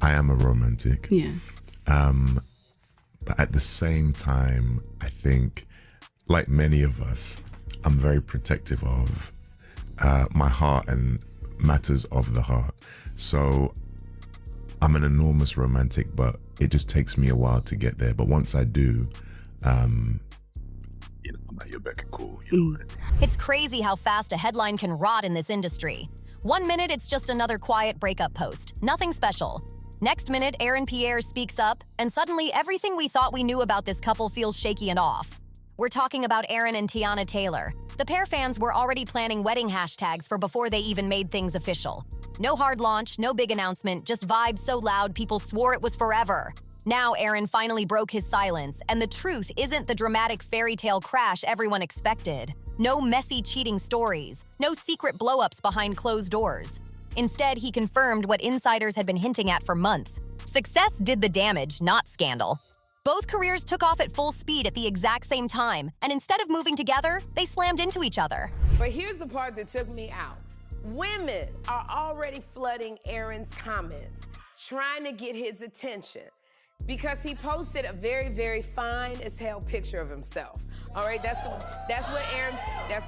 I am a romantic. Yeah. But at the same time, I think, like many of us, I'm very protective of my heart and matters of the heart. So I'm an enormous romantic, but it just takes me a while to get there. But once I do, I'm at your beck and call. It's crazy how fast a headline can rot in this industry. 1 minute, it's just another quiet breakup post. Nothing special. Next minute, Aaron Pierre speaks up, and suddenly everything we thought we knew about this couple feels shaky and off. We're talking about Aaron and Teyana Taylor. The pair fans were already planning wedding hashtags for before they even made things official. No hard launch, no big announcement, just vibes so loud people swore it was forever. Now Aaron finally broke his silence, and the truth isn't the dramatic fairy tale crash everyone expected. No messy cheating stories, no secret blow-ups behind closed doors. Instead, he confirmed what insiders had been hinting at for months. Success did the damage, not scandal. Both careers took off at full speed at the exact same time, and instead of moving together, they slammed into each other. But here's the part that took me out. Women are already flooding Aaron's comments, trying to get his attention, because he posted a very, very fine as hell picture of himself. All right, that's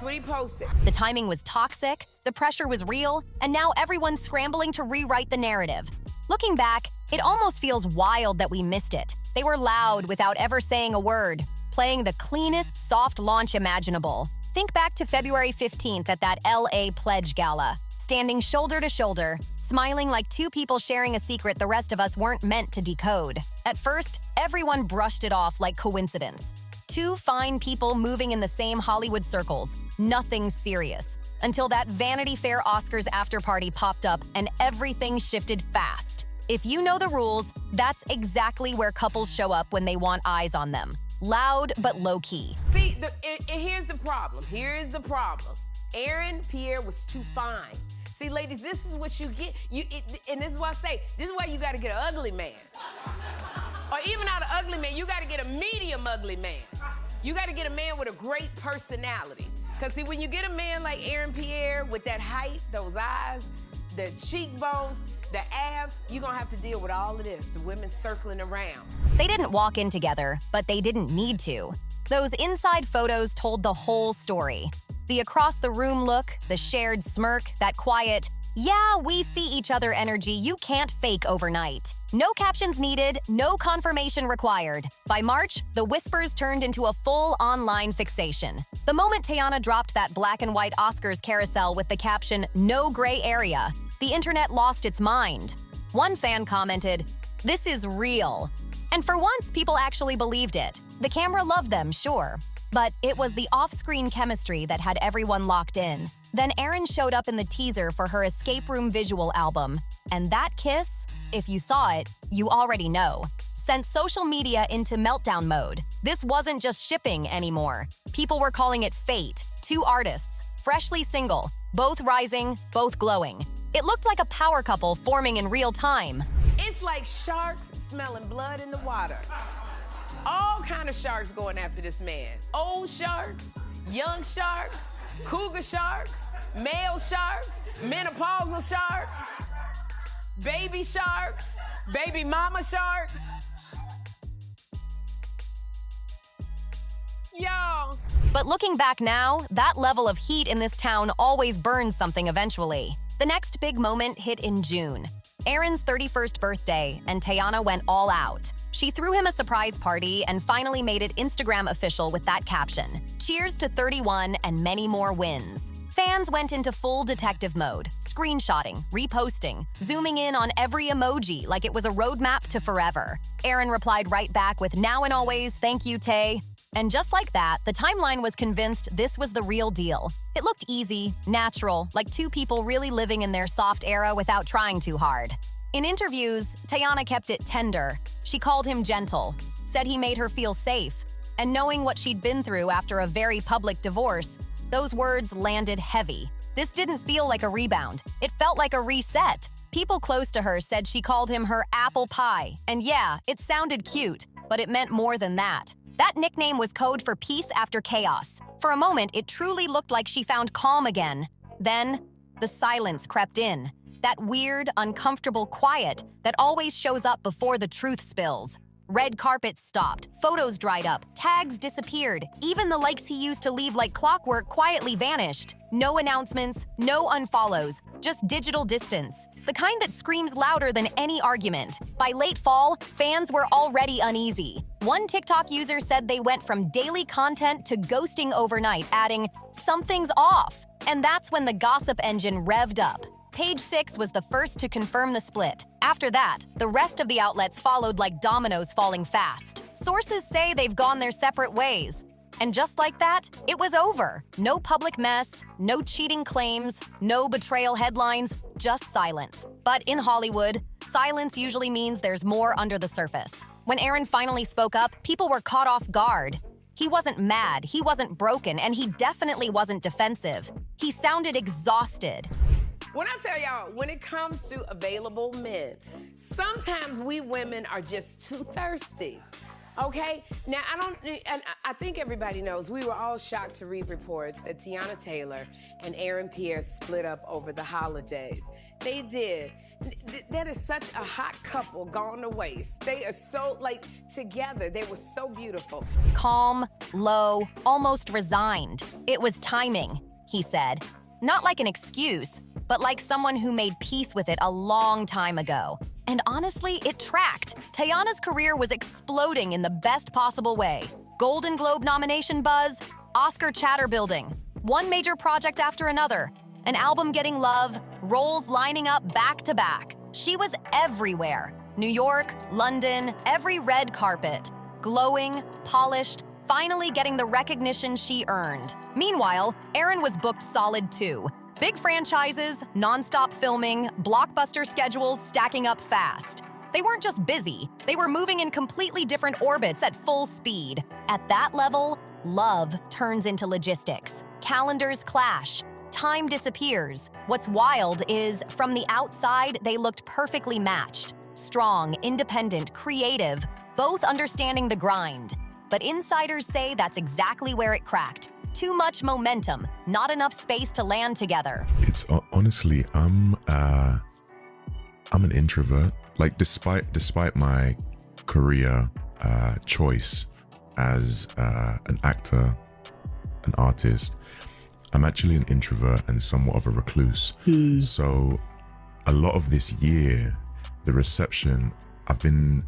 what he posted. The timing was toxic, the pressure was real, and now everyone's scrambling to rewrite the narrative. Looking back, it almost feels wild that we missed it. They were loud without ever saying a word, playing the cleanest soft launch imaginable. Think back to February 15th at that LA Pledge Gala, standing shoulder to shoulder, smiling like two people sharing a secret the rest of us weren't meant to decode. At first, everyone brushed it off like coincidence. Two fine people moving in the same Hollywood circles, nothing serious. Until that Vanity Fair Oscars after-party popped up and everything shifted fast. If you know the rules, that's exactly where couples show up when they want eyes on them. Loud but low-key. See, here's the problem. Here's the problem. Aaron Pierre was too fine. See, ladies, this is what you get. And this is why I say, this is why you got to get an ugly man. Or even not an ugly man, you got to get a medium ugly man. You got to get a man with a great personality. Because see, when you get a man like Aaron Pierre with that height, those eyes, the cheekbones, the abs, you're gonna have to deal with all of this, the women circling around. They didn't walk in together, but they didn't need to. Those inside photos told the whole story. The across-the-room look, the shared smirk, that quiet, yeah, we see each other energy you can't fake overnight. No captions needed, no confirmation required. By March, the whispers turned into a full online fixation. The moment Teyana dropped that black and white Oscars carousel with the caption, "No gray area," the internet lost its mind. One fan commented, "This is real." And for once, people actually believed it. The camera loved them, sure. But it was the off-screen chemistry that had everyone locked in. Then Aaron showed up in the teaser for her escape room visual album. And that kiss, if you saw it, you already know, sent social media into meltdown mode. This wasn't just shipping anymore. People were calling it fate. Two artists, freshly single, both rising, both glowing. It looked like a power couple forming in real time. It's like sharks smelling blood in the water. All kind of sharks going after this man. Old sharks, young sharks, cougar sharks, male sharks, menopausal sharks, baby mama sharks. Y'all. But looking back now, that level of heat in this town always burns something eventually. The next big moment hit in June. Aaron's 31st birthday, and Teyana went all out. She threw him a surprise party and finally made it Instagram official with that caption, "Cheers to 31 and many more wins." Fans went into full detective mode, screenshotting, reposting, zooming in on every emoji like it was a roadmap to forever. Aaron replied right back with "Now and always, thank you, Tay." And just like that, the timeline was convinced this was the real deal. It looked easy, natural, like two people really living in their soft era without trying too hard. In interviews, Teyana kept it tender. She called him gentle, said he made her feel safe. And knowing what she'd been through after a very public divorce, those words landed heavy. This didn't feel like a rebound. It felt like a reset. People close to her said she called him her apple pie. And yeah, it sounded cute, but it meant more than that. That nickname was code for peace after chaos. For a moment, it truly looked like she found calm again. Then, the silence crept in. That weird, uncomfortable quiet that always shows up before the truth spills. Red carpets stopped, photos dried up, tags disappeared. Even the likes he used to leave like clockwork quietly vanished. No announcements, no unfollows, just digital distance. The kind that screams louder than any argument. By late fall, fans were already uneasy. One TikTok user said they went from daily content to ghosting overnight, adding, "Something's off." And that's when the gossip engine revved up. Page 6 was the first to confirm the split. After that, the rest of the outlets followed like dominoes falling fast. Sources say they've gone their separate ways. And just like that, it was over. No public mess, no cheating claims, no betrayal headlines, just silence. But in Hollywood, silence usually means there's more under the surface. When Aaron finally spoke up, people were caught off guard. He wasn't mad, he wasn't broken, and he definitely wasn't defensive. He sounded exhausted. When I tell y'all, when it comes to available men, sometimes we women are just too thirsty. Okay? Now, I think everybody knows, we were all shocked to read reports that Teyana Taylor and Aaron Pierre split up over the holidays. They did. That is such a hot couple gone to waste. They are so, together. They were so beautiful. Calm, low, almost resigned. It was timing, he said. Not like an excuse, but like someone who made peace with it a long time ago. And honestly, it tracked. Teyana's career was exploding in the best possible way. Golden Globe nomination buzz, Oscar chatter building, one major project after another, an album getting love, roles lining up back to back. She was everywhere. New York, London, every red carpet. Glowing, polished, finally getting the recognition she earned. Meanwhile, Aaron was booked solid too. Big franchises, non-stop filming, blockbuster schedules stacking up fast. They weren't just busy, they were moving in completely different orbits at full speed. At that level, love turns into logistics. Calendars clash. Time disappears. What's wild is, from the outside, they looked perfectly matched. Strong, independent, creative, both understanding the grind. But insiders say that's exactly where it cracked. Too much momentum, not enough space to land together. It's honestly, I'm an introvert. Like, despite my career choice as an actor, an artist, I'm actually an introvert and somewhat of a recluse. So a lot of this year, the reception, I've been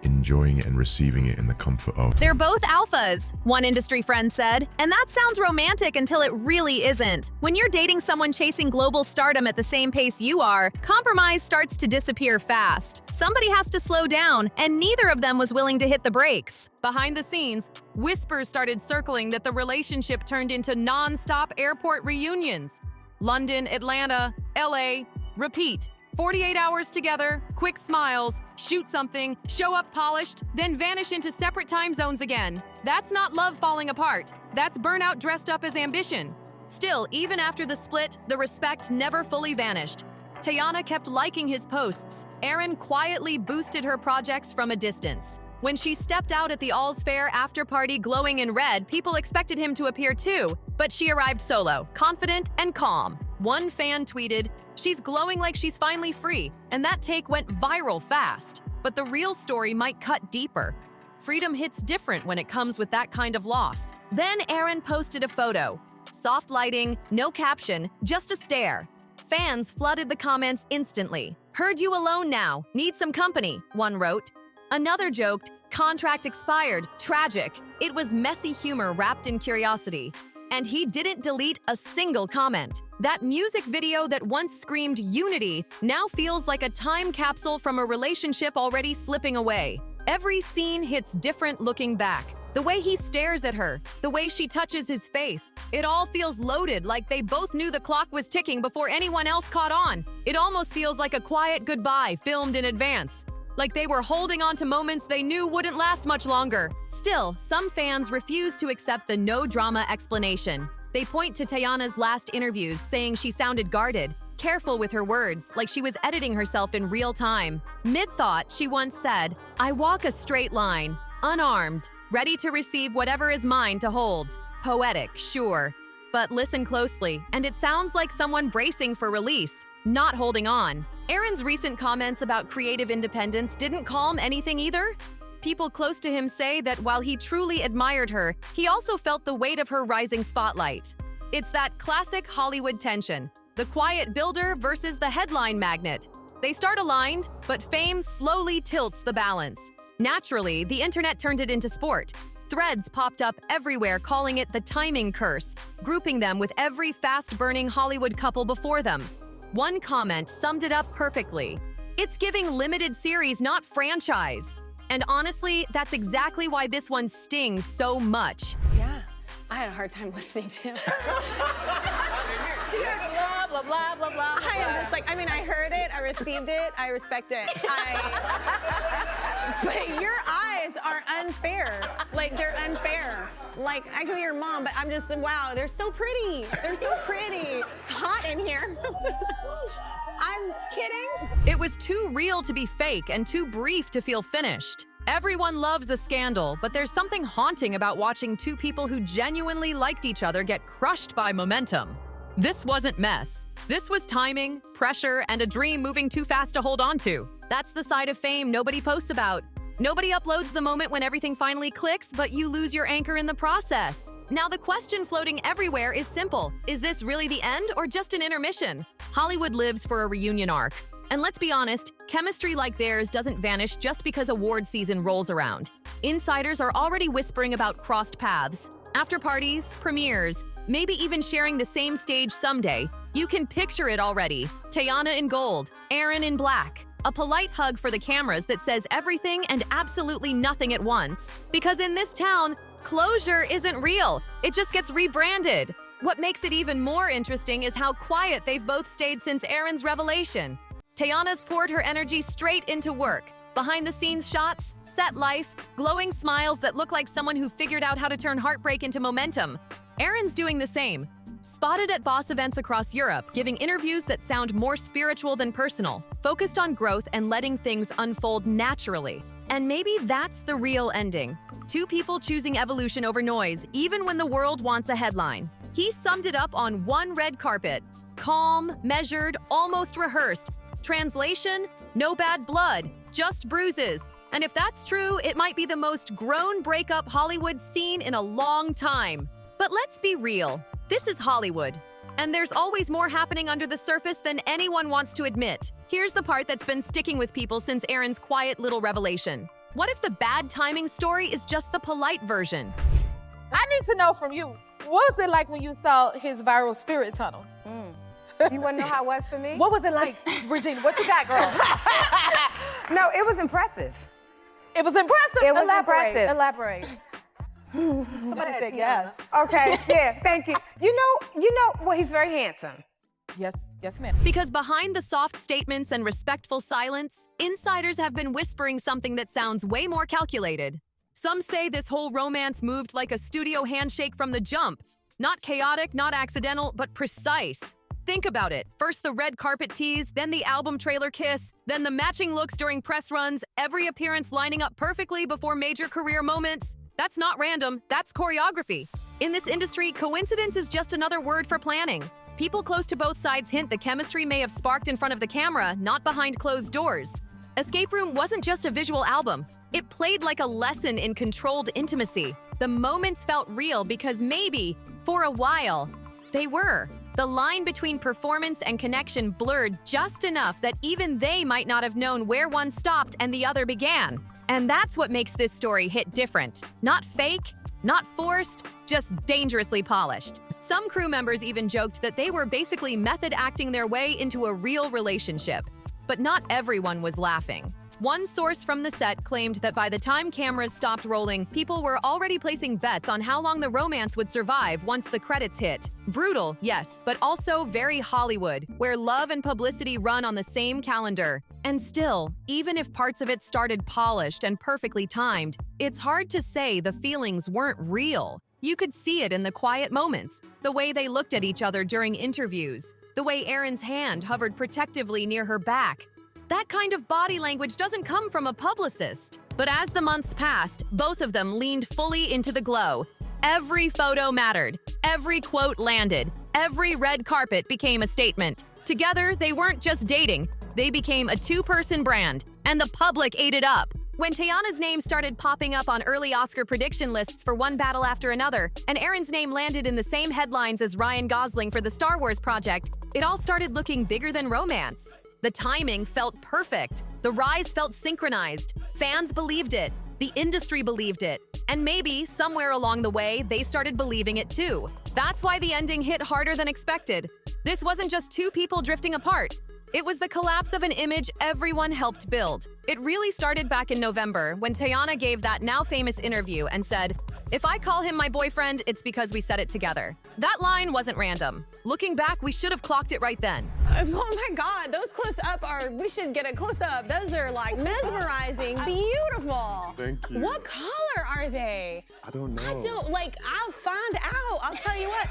enjoying it and receiving it in the comfort of. They're both alphas, one industry friend said, and that sounds romantic until it really isn't. When you're dating someone chasing global stardom at the same pace you are, compromise starts to disappear fast. Somebody has to slow down, and neither of them was willing to hit the brakes. Behind the scenes, whispers started circling that the relationship turned into non-stop airport reunions. London, Atlanta, LA, repeat. 48 hours together, quick smiles, shoot something, show up polished, then vanish into separate time zones again. That's not love falling apart. That's burnout dressed up as ambition. Still, even after the split, the respect never fully vanished. Teyana kept liking his posts. Aaron quietly boosted her projects from a distance. When she stepped out at the All's Fair after party glowing in red, people expected him to appear too. But she arrived solo, confident and calm. One fan tweeted, "She's glowing like she's finally free," and that take went viral fast. But the real story might cut deeper. Freedom hits different when it comes with that kind of loss. Then Aaron posted a photo. Soft lighting, no caption, just a stare. Fans flooded the comments instantly. "Heard you alone now. Need some company," one wrote. Another joked, "Contract expired. Tragic." It was messy humor wrapped in curiosity. And he didn't delete a single comment. That music video that once screamed unity now feels like a time capsule from a relationship already slipping away. Every scene hits different looking back. The way he stares at her, the way she touches his face, it all feels loaded, like they both knew the clock was ticking before anyone else caught on. It almost feels like a quiet goodbye filmed in advance. Like they were holding on to moments they knew wouldn't last much longer. Still, some fans refuse to accept the no-drama explanation. They point to Teyana's last interviews, saying she sounded guarded, careful with her words, like she was editing herself in real time. Mid-thought, she once said, "I walk a straight line, unarmed, ready to receive whatever is mine to hold." Poetic, sure. But listen closely, and it sounds like someone bracing for release. not holding on. Aaron's recent comments about creative independence didn't calm anything either. People close to him say that while he truly admired her, he also felt the weight of her rising spotlight. It's that classic Hollywood tension, the quiet builder versus the headline magnet. They start aligned, but fame slowly tilts the balance. Naturally, the internet turned it into sport. Threads popped up everywhere calling it the timing curse, grouping them with every fast-burning Hollywood couple before them. One comment summed it up perfectly. It's giving limited series, not franchise. And honestly, that's exactly why this one stings so much. Yeah, I had a hard time listening to him. She heard blah, blah, blah, blah, blah. I am just like, I mean, I heard it, I received it, I respect it. But your eyes are unfair. Like, they're unfair. Like, I can be your mom, but I'm just, wow, they're so pretty. They're so pretty. It's hot in here. I'm kidding. It was too real to be fake and too brief to feel finished. Everyone loves a scandal, but there's something haunting about watching two people who genuinely liked each other get crushed by momentum. This wasn't mess. This was timing, pressure, and a dream moving too fast to hold on to. That's the side of fame nobody posts about. Nobody uploads the moment when everything finally clicks, but you lose your anchor in the process. Now the question floating everywhere is simple. Is this really the end or just an intermission? Hollywood lives for a reunion arc. And let's be honest, chemistry like theirs doesn't vanish just because award season rolls around. Insiders are already whispering about crossed paths, after parties, premieres, maybe even sharing the same stage someday. You can picture it already. Teyana in gold, Aaron in black. A polite hug for the cameras that says everything and absolutely nothing at once. Because in this town, closure isn't real. It just gets rebranded. What makes it even more interesting is how quiet they've both stayed since Aaron's revelation. Teyana's poured her energy straight into work. Behind-the-scenes shots, set life, glowing smiles that look like someone who figured out how to turn heartbreak into momentum. Aaron's doing the same. Spotted at boss events across Europe, giving interviews that sound more spiritual than personal, focused on growth and letting things unfold naturally. And maybe that's the real ending. Two people choosing evolution over noise, even when the world wants a headline. He summed it up on one red carpet. Calm, measured, almost rehearsed. Translation, no bad blood, just bruises. And if that's true, it might be the most grown breakup Hollywood's seen in a long time. But let's be real. This is Hollywood, and there's always more happening under the surface than anyone wants to admit. Here's the part that's been sticking with people since Aaron's quiet little revelation. What if the bad timing story is just the polite version? I need to know from you, what was it like when you saw his viral spirit tunnel? You want to know how it was for me? What was it like, Regina? What you got, girl? No, it was impressive. It was impressive. It was Elaborate. impressive. Elaborate. Somebody said yes. Okay, yeah, thank you. You know, well, he's very handsome. Yes, ma'am. Because behind the soft statements and respectful silence, insiders have been whispering something that sounds way more calculated. Some say this whole romance moved like a studio handshake from the jump. Not chaotic, not accidental, but precise. Think about it. First the red carpet tease, then the album trailer kiss, then the matching looks during press runs, every appearance lining up perfectly before major career moments. That's not random, that's choreography. In this industry, coincidence is just another word for planning. People close to both sides hint the chemistry may have sparked in front of the camera, not behind closed doors. Escape Room wasn't just a visual album. It played like a lesson in controlled intimacy. The moments felt real because maybe, for a while, they were. The line between performance and connection blurred just enough that even they might not have known where one stopped and the other began. And that's what makes this story hit different. Not fake, not forced, just dangerously polished. Some crew members even joked that they were basically method acting their way into a real relationship. But not everyone was laughing. One source from the set claimed that by the time cameras stopped rolling, people were already placing bets on how long the romance would survive once the credits hit. Brutal, yes, but also very Hollywood, where love and publicity run on the same calendar. And still, even if parts of it started polished and perfectly timed, it's hard to say the feelings weren't real. You could see it in the quiet moments, the way they looked at each other during interviews, the way Aaron's hand hovered protectively near her back. That kind of body language doesn't come from a publicist. But as the months passed, both of them leaned fully into the glow. Every photo mattered. Every quote landed. Every red carpet became a statement. Together, they weren't just dating, they became a two-person brand, and the public ate it up. When Teyana's name started popping up on early Oscar prediction lists for one battle after another, and Aaron's name landed in the same headlines as Ryan Gosling for the Star Wars project, it all started looking bigger than romance. The timing felt perfect. The rise felt synchronized. Fans believed it. The industry believed it. And maybe, somewhere along the way, they started believing it too. That's why the ending hit harder than expected. This wasn't just two people drifting apart. It was the collapse of an image everyone helped build. It really started back in November when Teyana gave that now famous interview and said, "If I call him my boyfriend, it's because we said it together." That line wasn't random. Looking back, we should have clocked it right then. Oh my God, those close-up we should get a close-up. Those are like mesmerizing, beautiful. Thank you. What color are they? I don't know. I'll find out. I'll tell you what.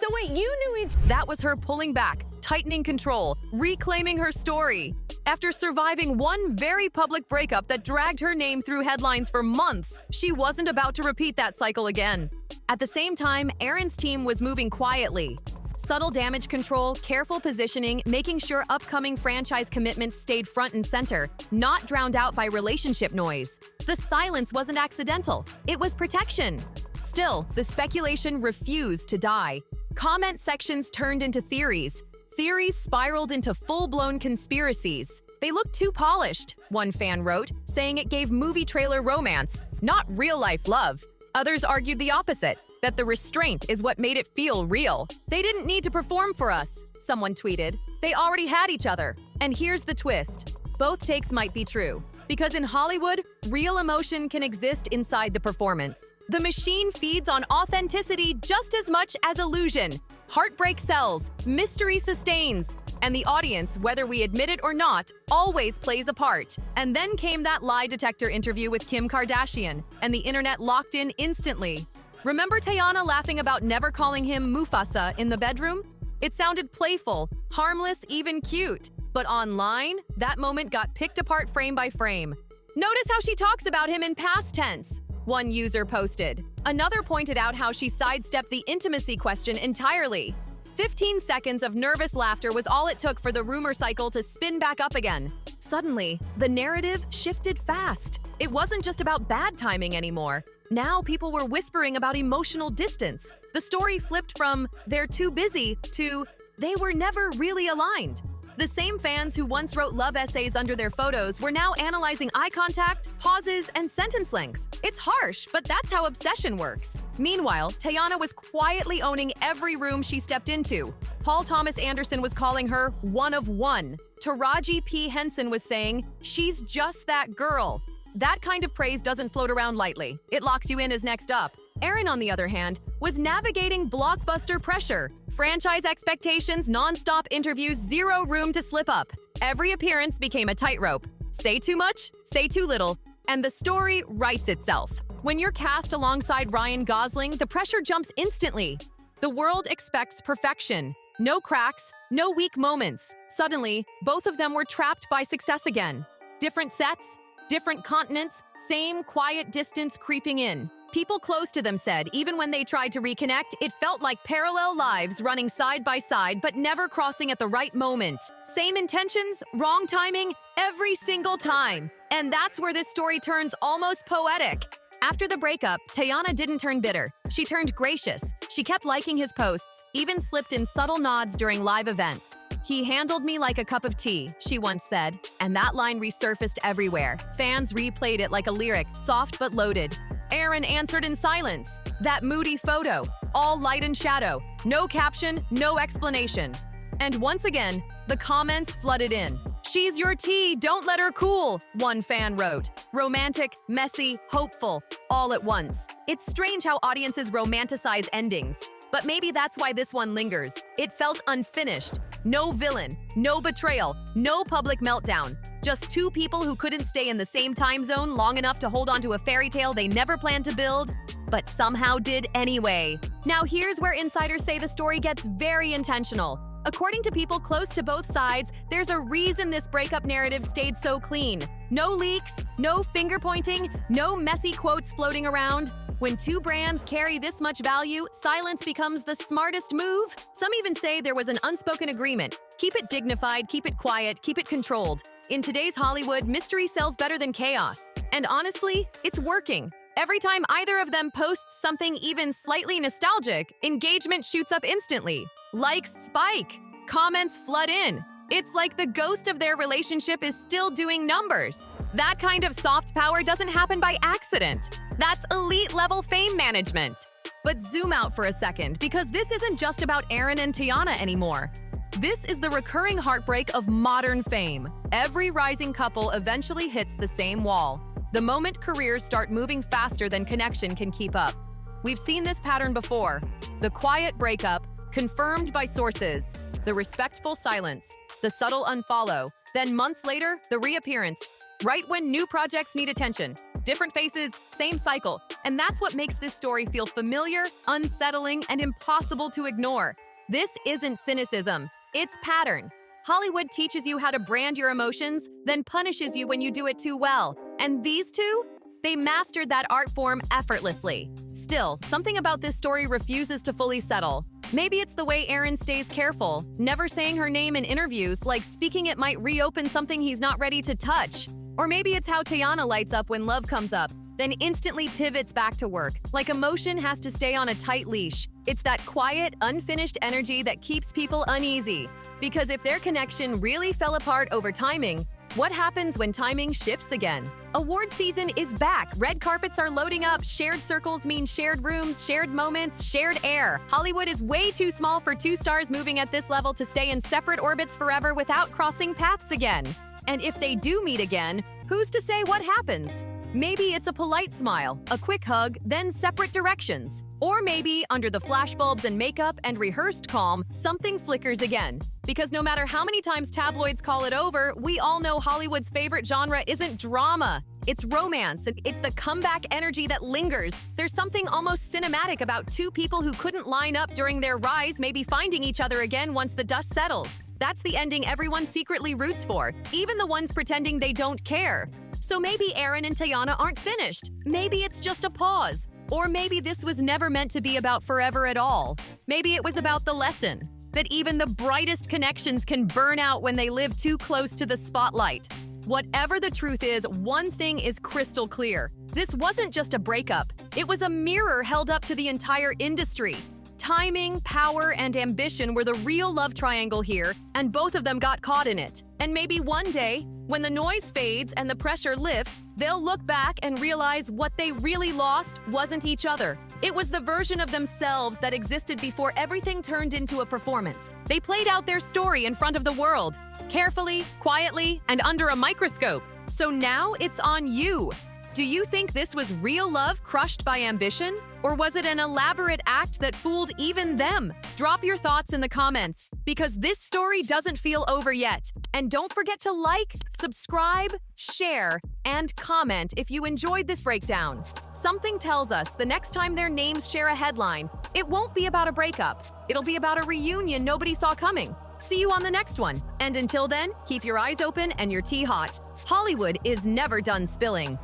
So wait, you knew each... That was her pulling back, tightening control, reclaiming her story. After surviving one very public breakup that dragged her name through headlines for months, she wasn't about to repeat that cycle again. At the same time, Aaron's team was moving quietly. Subtle damage control, careful positioning, making sure upcoming franchise commitments stayed front and center, not drowned out by relationship noise. The silence wasn't accidental, it was protection. Still, the speculation refused to die. Comment sections turned into theories. Theories spiraled into full-blown conspiracies. They looked too polished, one fan wrote, saying it gave movie trailer romance, not real-life love. Others argued the opposite, that the restraint is what made it feel real. They didn't need to perform for us, someone tweeted. They already had each other. And here's the twist. Both takes might be true. Because in Hollywood, real emotion can exist inside the performance. The machine feeds on authenticity just as much as illusion. Heartbreak sells, mystery sustains, and the audience, whether we admit it or not, always plays a part. And then came that lie detector interview with Kim Kardashian, and the internet locked in instantly. Remember Teyana laughing about never calling him Mufasa in the bedroom? It sounded playful, harmless, even cute. But online, that moment got picked apart frame by frame. Notice how she talks about him in past tense, one user posted. Another pointed out how she sidestepped the intimacy question entirely. 15 seconds of nervous laughter was all it took for the rumor cycle to spin back up again. Suddenly, the narrative shifted fast. It wasn't just about bad timing anymore. Now people were whispering about emotional distance. The story flipped from "they're too busy" to "they were never really aligned." The same fans who once wrote love essays under their photos were now analyzing eye contact, pauses, and sentence length. It's harsh, but that's how obsession works. Meanwhile, Teyana was quietly owning every room she stepped into. Paul Thomas Anderson was calling her one of one. Taraji P. Henson was saying, "She's just that girl." That kind of praise doesn't float around lightly. It locks you in as next up. Aaron, on the other hand, was navigating blockbuster pressure. Franchise expectations, non-stop interviews, zero room to slip up. Every appearance became a tightrope. Say too much, say too little, and the story writes itself. When you're cast alongside Ryan Gosling, the pressure jumps instantly. The world expects perfection. No cracks, no weak moments. Suddenly, both of them were trapped by success again. Different sets, different continents, same quiet distance creeping in. People close to them said, even when they tried to reconnect, it felt like parallel lives running side by side but never crossing at the right moment. Same intentions, wrong timing, every single time. And that's where this story turns almost poetic. After the breakup, Teyana didn't turn bitter. She turned gracious. She kept liking his posts, even slipped in subtle nods during live events. "He handled me like a cup of tea," she once said, and that line resurfaced everywhere. Fans replayed it like a lyric, soft but loaded. Aaron answered in silence. That moody photo, all light and shadow, no caption, no explanation. And once again, the comments flooded in. "She's your tea, don't let her cool," one fan wrote. Romantic, messy, hopeful, all at once. It's strange how audiences romanticize endings. But maybe that's why this one lingers. It felt unfinished. No villain, no betrayal, no public meltdown. Just two people who couldn't stay in the same time zone long enough to hold on to a fairy tale they never planned to build, but somehow did anyway. Now here's where insiders say the story gets very intentional. According to people close to both sides, there's a reason this breakup narrative stayed so clean. No leaks, no finger pointing, no messy quotes floating around. When two brands carry this much value, silence becomes the smartest move. Some even say there was an unspoken agreement. Keep it dignified, keep it quiet, keep it controlled. In today's Hollywood, mystery sells better than chaos. And honestly, it's working. Every time either of them posts something even slightly nostalgic, engagement shoots up instantly. Likes spike, comments flood in. It's like the ghost of their relationship is still doing numbers. That kind of soft power doesn't happen by accident. That's elite-level fame management. But zoom out for a second, because this isn't just about Aaron and Teyana anymore. This is the recurring heartbreak of modern fame. Every rising couple eventually hits the same wall. The moment careers start moving faster than connection can keep up. We've seen this pattern before. The quiet breakup, confirmed by sources. The respectful silence. The subtle unfollow. Then months later, the reappearance. Right when new projects need attention. Different faces, same cycle. And that's what makes this story feel familiar, unsettling, and impossible to ignore. This isn't cynicism. It's pattern. Hollywood teaches you how to brand your emotions, then punishes you when you do it too well. And these two? They mastered that art form effortlessly. Still, something about this story refuses to fully settle. Maybe it's the way Aaron stays careful, never saying her name in interviews, like speaking it might reopen something he's not ready to touch. Or maybe it's how Teyana lights up when love comes up, then instantly pivots back to work, like emotion has to stay on a tight leash. It's that quiet, unfinished energy that keeps people uneasy. Because if their connection really fell apart over timing, what happens when timing shifts again? Award season is back. Red carpets are loading up. Shared circles mean shared rooms, shared moments, shared air. Hollywood is way too small for two stars moving at this level to stay in separate orbits forever without crossing paths again. And if they do meet again, who's to say what happens? Maybe it's a polite smile, a quick hug, then separate directions. Or maybe, under the flashbulbs and makeup and rehearsed calm, something flickers again. Because no matter how many times tabloids call it over, we all know Hollywood's favorite genre isn't drama. It's romance, and it's the comeback energy that lingers. There's something almost cinematic about two people who couldn't line up during their rise maybe finding each other again once the dust settles. That's the ending everyone secretly roots for, even the ones pretending they don't care. So maybe Aaron and Teyana aren't finished. Maybe it's just a pause. Or maybe this was never meant to be about forever at all. Maybe it was about the lesson that even the brightest connections can burn out when they live too close to the spotlight. Whatever the truth is, one thing is crystal clear. This wasn't just a breakup. It was a mirror held up to the entire industry. Timing, power, and ambition were the real love triangle here, and both of them got caught in it. And maybe one day, when the noise fades and the pressure lifts, they'll look back and realize what they really lost wasn't each other. It was the version of themselves that existed before everything turned into a performance. They played out their story in front of the world, carefully, quietly, and under a microscope. So now it's on you. Do you think this was real love crushed by ambition? Or was it an elaborate act that fooled even them? Drop your thoughts in the comments, because this story doesn't feel over yet. And don't forget to like, subscribe, share, and comment if you enjoyed this breakdown. Something tells us the next time their names share a headline, it won't be about a breakup. It'll be about a reunion nobody saw coming. See you on the next one. And until then, keep your eyes open and your tea hot. Hollywood is never done spilling.